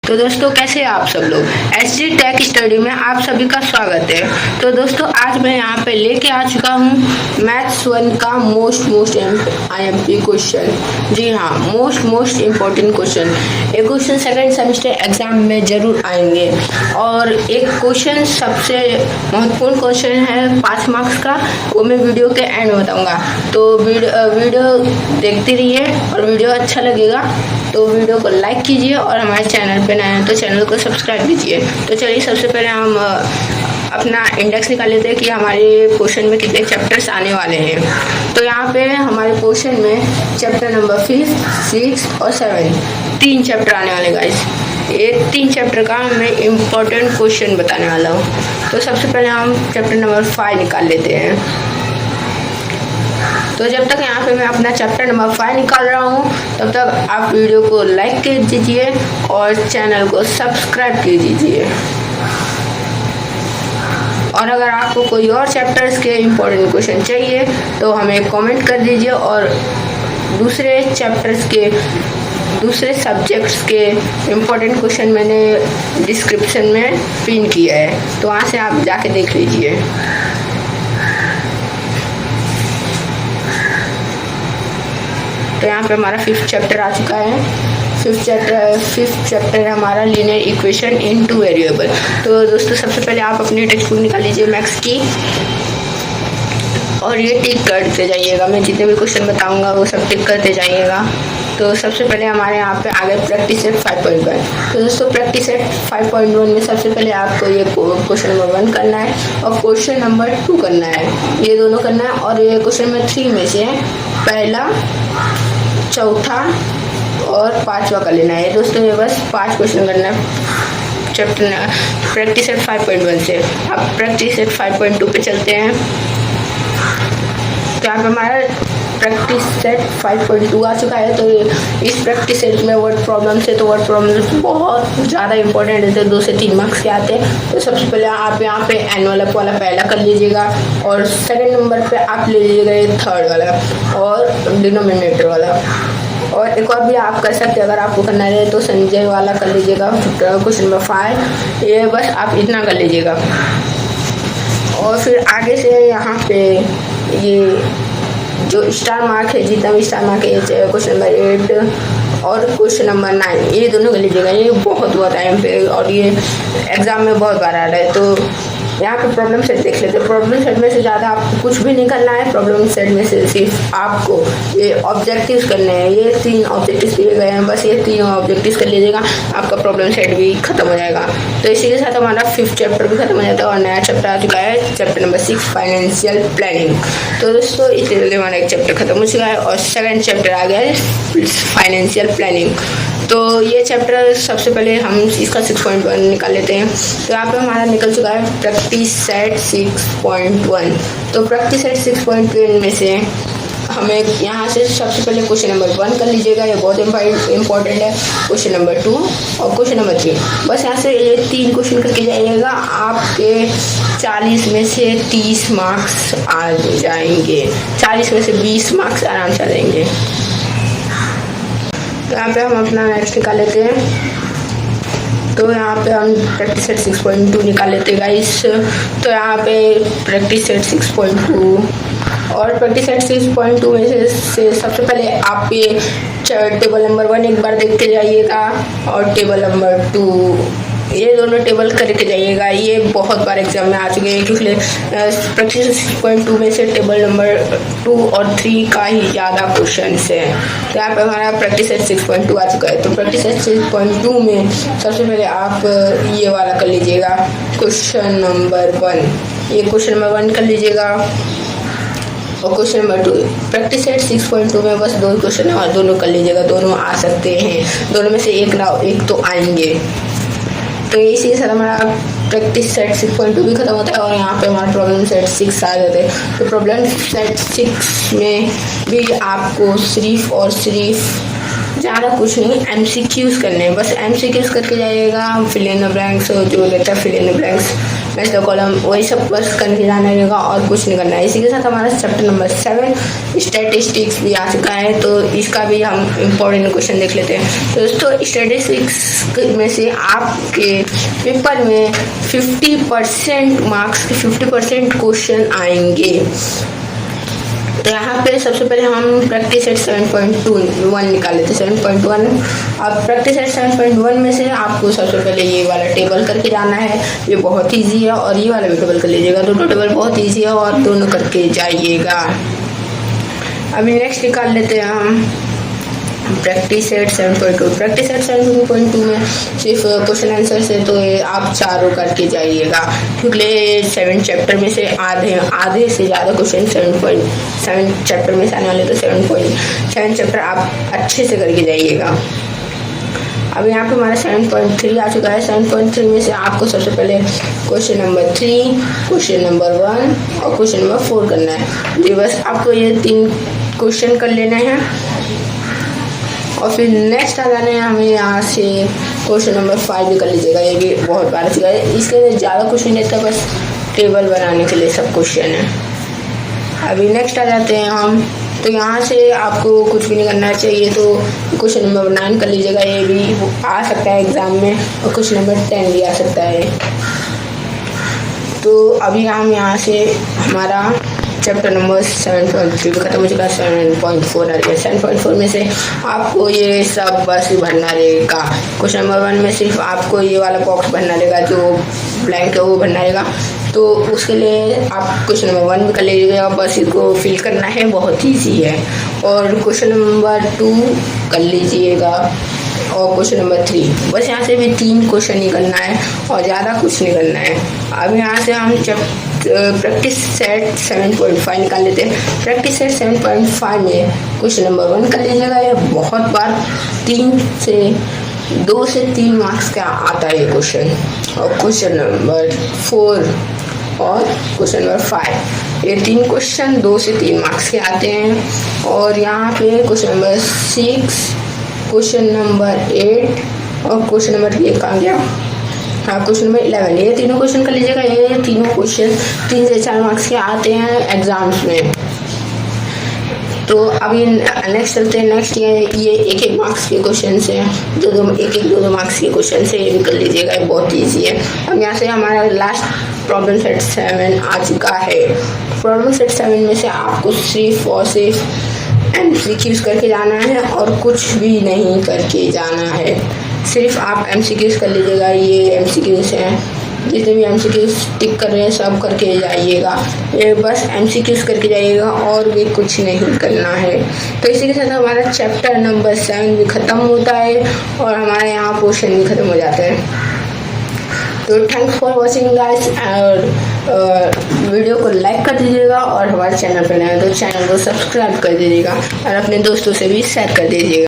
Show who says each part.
Speaker 1: तो दोस्तों कैसे हैं आप सब लोग। एसजी टेक स्टडी में आप सभी का स्वागत है। तो दोस्तों आज मैं यहाँ पे लेके आ चुका हूँ मैथ्स 1 का मोस्ट आईएमपी क्वेश्चन। जी हाँ, मोस्ट इम्पोर्टेंट क्वेश्चन। ये क्वेश्चन सेकंड सेमेस्टर एग्जाम में जरूर आएंगे और एक क्वेश्चन सबसे महत्वपूर्ण क्वेश्चन है 5 मार्क्स का, वो मैं वीडियो के एंड में बताऊँगा। तो वीडियो देखते रहिए और वीडियो अच्छा लगेगा तो वीडियो को लाइक कीजिए और हमारे चैनल पे नए हैं तो चैनल को सब्सक्राइब कीजिए। तो चलिए सबसे पहले हम अपना इंडेक्स निकाल लेते हैं कि हमारे क्वेश्चन में कितने चैप्टर्स आने वाले हैं। तो यहाँ पे हमारे क्वेश्चन में चैप्टर नंबर 5, 6 और 7 3 चैप्टर आने वाले गाइस। ये 3 चैप्टर का मैं इम्पोर्टेंट क्वेश्चन बताने वाला हूँ। तो सबसे पहले हम चैप्टर नंबर 5 निकाल लेते हैं। तो जब तक यहाँ पे मैं अपना चैप्टर नंबर 5 निकाल रहा हूँ तब तक आप वीडियो को लाइक कर दीजिए और चैनल को सब्सक्राइब कर दीजिए। और अगर आपको कोई और चैप्टर्स के इम्पोर्टेंट क्वेश्चन चाहिए तो हमें कमेंट कर दीजिए और दूसरे चैप्टर्स के दूसरे सब्जेक्ट्स के इम्पोर्टेंट क्वेश्चन मैंने डिस्क्रिप्शन में पिन किया है, तो वहाँ से आप जाके देख लीजिए। तो यहाँ पे हमारा 5th चैप्टर आ चुका है। 5th चैप्टर हमारा लीनियर इक्वेशन इन 2 वेरिएबल। तो दोस्तों सबसे पहले आप अपनी टेक्स्ट बुक निकाल लीजिए मैथ्स की और ये टिक करते जाइएगा। मैं जितने भी क्वेश्चन बताऊंगा वो सब टिक करते जाइएगा। तो सबसे पहले हमारे यहाँ पे आगे प्रैक्टिस सेट 5.1। तो दोस्तों प्रैक्टिस सेट 5.1 में सबसे पहले आपको ये क्वेश्चन नंबर 1 करना है और क्वेश्चन नंबर 2 करना है, ये दोनों करना है। और ये क्वेश्चन नंबर 3 में से पहला, चौथा और 5वां कर लेना है। दोस्तों ये बस 5 क्वेश्चन करना है चैप्टर प्रैक्टिस सेट 5.1 से। अब प्रैक्टिस सेट 5.2 पे चलते हैं। तो यहाँ पे हमारा प्रैक्टिस सेट 5.2 आ चुका है। तो इस प्रैक्टिस सेट में वर्ड प्रॉब्लम्स है, तो वर्ड प्रॉब्लम्स बहुत ज़्यादा इंपॉर्टेंट रहते हैं, 2 से 3 मार्क्स के आते हैं। तो सबसे पहले आप यहाँ पे एनवेलप वाला पहला कर लीजिएगा और सेकंड नंबर पे आप ले लीजिएगा ये थर्ड वाला और डिनोमिनेटर वाला। और एक और भी आप कर सकते हैं अगर आपको करना रहे तो संजय वाला कर लीजिएगा क्वेश्चन नंबर 5। ये बस आप इतना कर लीजिएगा। और फिर आगे से यहाँ पे ये जो स्टार मार्क है, जितना भी स्टार मार्क है, क्वेश्चन नंबर 8 और क्वेश्चन नंबर 9 ये दोनों कर लीजिएगा। ये बहुत टाइम पे और ये एग्जाम में बहुत बार आ रहा है। तो यहाँ पे प्रॉब्लम सेट देख लेते हैं। प्रॉब्लम सेट में से ज़्यादा आपको कुछ भी नहीं करना है। प्रॉब्लम सेट में से सिर्फ आपको ये ऑब्जेक्टिव्स करने हैं। ये 3 ऑब्जेक्टिव्स दिए गए हैं, बस ये 3 ऑब्जेक्टिव्स कर लीजिएगा, आपका प्रॉब्लम सेट भी खत्म हो जाएगा। तो इसी के साथ हमारा 5th चैप्टर भी खत्म हो जाता है और नया चैप्टर आ चुका है, चैप्टर नंबर 6 फाइनेंशियल प्लानिंग। तो दोस्तों इतने जल्दी हमारा एक चैप्टर खत्म हो चुका है और सेकंड चैप्टर आ गया है फाइनेंशियल प्लानिंग। तो ये चैप्टर सबसे पहले हम इसका 6.1 निकाल लेते हैं। तो यहाँ पे हमारा निकल चुका है प्रैक्टिस सेट 6.1। तो प्रैक्टिस सेट 6.1 में से हमें यहाँ से सबसे पहले क्वेश्चन नंबर 1 कर लीजिएगा, ये बहुत इंपॉर्टेंट है। क्वेश्चन नंबर 2 और क्वेश्चन नंबर 3, बस यहाँ से ये 3 क्वेश्चन करके जाइएगा। आपके 40 में से 30 मार्क्स आ जाएंगे, 40 में से 20 मार्क्स आराम से आ जाएंगे। तो यहाँ पे हम अपना नेक्स्ट निकाल लेते हैं। तो यहाँ पे हम प्रैक्टिस सेट 6.2 निकाल लेते हैं गाइस। तो यहाँ पे प्रैक्टिस सेट 6.2 और प्रैक्टिस सेट 6.2 में से सबसे पहले आप ये टेबल नंबर 1 एक बार देख के जाइएगा और टेबल नंबर 2 ये दोनों टेबल करके जाइएगा। ये बहुत बार एग्जाम में आ चुके हैं क्योंकि प्रैक्टिस 6.2 में से टेबल नंबर 2 और 3 का ही ज़्यादा क्वेश्चन है। तो यहाँ पे हमारा प्रैक्टिस सेट 6.2 आ चुका है। तो प्रैक्टिस सेट 6.2 में सबसे पहले आप ये वाला कर लीजिएगा क्वेश्चन नंबर 1। ये क्वेश्चन नंबर 1 कर लीजिएगा और क्वेश्चन नंबर 2 प्रैक्टिस सेट 6.2 में बस 2 क्वेश्चन है और दोनों कर लीजिएगा। दोनों आ सकते हैं, दोनों में से एक तो आएंगे। तो इसी के साथ हमारा प्रैक्टिस सेट 6.2 भी खत्म होता है और यहाँ पे हमारा प्रॉब्लम सेट 6 आ जाते हैं। तो प्रॉब्लम सेट 6 में भी आपको सिर्फ और सिर्फ ज़्यादा कुछ नहीं, MCQs करने हैं, बस MCQs करके जाइएगा। फिल इन द ब्लैंक्स जो रहता है, fill in the blanks, match the column, वही सब बस करके जाना रहेगा और कुछ नहीं करना है। इसी के साथ हमारा चैप्टर नंबर 7 स्टैटिस्टिक्स भी आ चुका है, तो इसका भी हम इम्पोर्टेंट क्वेश्चन देख लेते हैं। तो दोस्तों स्टैटिस्टिक्स में से आपके पेपर में 50% मार्क्स के 50% क्वेश्चन आएंगे। तो यहाँ पे सबसे पहले हम प्रैक्टिस सेट 7.1 निकाल लेते हैं। 7.1 अब प्रैक्टिस सेट 7.1 में से आपको सबसे पहले ये वाला टेबल करके जाना है, ये बहुत इजी है, और ये वाला भी टेबल कर लीजिएगा। दोनों टेबल बहुत इजी है और दोनों करके जाइएगा। अभी नेक्स्ट निकाल लेते हैं हम प्रैक्टिस सेट 7.2। प्रैक्टिस सेट 7.2 में सिर्फ क्वेश्चन आंसर से तो आप चारों करके जाइएगा, क्योंकि 7 चैप्टर में से आधे से ज़्यादा क्वेश्चन 7.7 चैप्टर में से आने वाले, तो 7.7 चैप्टर आप अच्छे से करके जाइएगा। अब यहाँ पे हमारा 7.3 आ चुका है। 7.3 में से आपको सबसे पहले क्वेश्चन नंबर 3, क्वेश्चन नंबर 1 और क्वेश्चन नंबर 4 करना है। जी बस आपको ये 3 क्वेश्चन कर लेने हैं और फिर नेक्स्ट आ जाना है हमें यहाँ से क्वेश्चन नंबर 5 भी कर लीजिएगा। ये भी बहुत बार चुका है, इसके ज़्यादा कुछ नहीं रहता, बस टेबल बनाने के लिए सब क्वेश्चन है। अभी नेक्स्ट आ जाते हैं हम, तो यहाँ से आपको कुछ भी नहीं करना चाहिए, तो क्वेश्चन नंबर 9 कर लीजिएगा। ये भी आ सकता है एग्ज़ाम में, और क्वेश्चन नंबर 10 भी आ सकता है। तो अभी हम यहाँ से हमारा चैप्टर नंबर 7.3 खत्म हो चुका है। 7.4 आ गया। 7.4 में से आपको ये सब बस भरना रहेगा। क्वेश्चन नंबर 1 में सिर्फ आपको ये वाला बॉक्स भरना रहेगा, जो ब्लैंक है वो भरना रहेगा। तो उसके लिए आप क्वेश्चन नंबर 1 भी कर लीजिएगा, बस इसको फिल करना है, बहुत ईजी है। और क्वेश्चन नंबर 2 कर लीजिएगा और क्वेश्चन नंबर 3, बस यहाँ से भी 3 क्वेश्चन ही करना है और ज़्यादा कुछ नहीं करना है। अब यहाँ से हम प्रैक्टिस सेट 7.5 निकाल लेते हैं। प्रैक्टिस सेट 7.5 में क्वेश्चन नंबर 1 कर लीजिएगा। ये बहुत बार 2 से 3 मार्क्स का आता है ये क्वेश्चन। और क्वेश्चन नंबर 4 और क्वेश्चन नंबर 5, ये 3 क्वेश्चन 2 से 3 मार्क्स के आते हैं। और यहाँ पे क्वेश्चन नंबर 6, क्वेश्चन नंबर 8 और क्वेश्चन नंबर ये कहाँ गया, हाँ क्वेश्चन नंबर 11, ये तीनों क्वेश्चन कर लीजिएगा। ये तीनों क्वेश्चन 3 से 4 मार्क्स के आते हैं एग्जाम्स में। तो अभी नेक्स्ट चलते हैं। नेक्स्ट ये 1-1 मार्क्स के क्वेश्चन हैं, 2-2 मार्क्स के क्वेश्चन से ये भी कर लीजिएगा, ये बहुत ईजी है। अब यहाँ से हमारा लास्ट प्रॉब्लम सेट 7 आ चुका है। प्रॉब्लम सेट 7 में से आपको सिर्फ और सिर्फ MCQs करके जाना है और कुछ भी नहीं करके जाना है। सिर्फ आप MCQs कर लीजिएगा। ये MCQs हैं, जितने भी MCQs टिक कर रहे हैं सब करके जाइएगा। ये बस MCQs करके जाइएगा और भी कुछ नहीं करना है। तो इसी के साथ हमारा चैप्टर नंबर 7 भी ख़त्म होता है और हमारे यहाँ पोर्शन भी ख़त्म हो जाते हैं। तो थैंक्स फॉर वॉचिंग गाइस, और वीडियो को लाइक कर दीजिएगा और हमारे चैनल पर नए हैं तो चैनल को सब्सक्राइब कर दीजिएगा और अपने दोस्तों से भी शेयर कर दीजिएगा।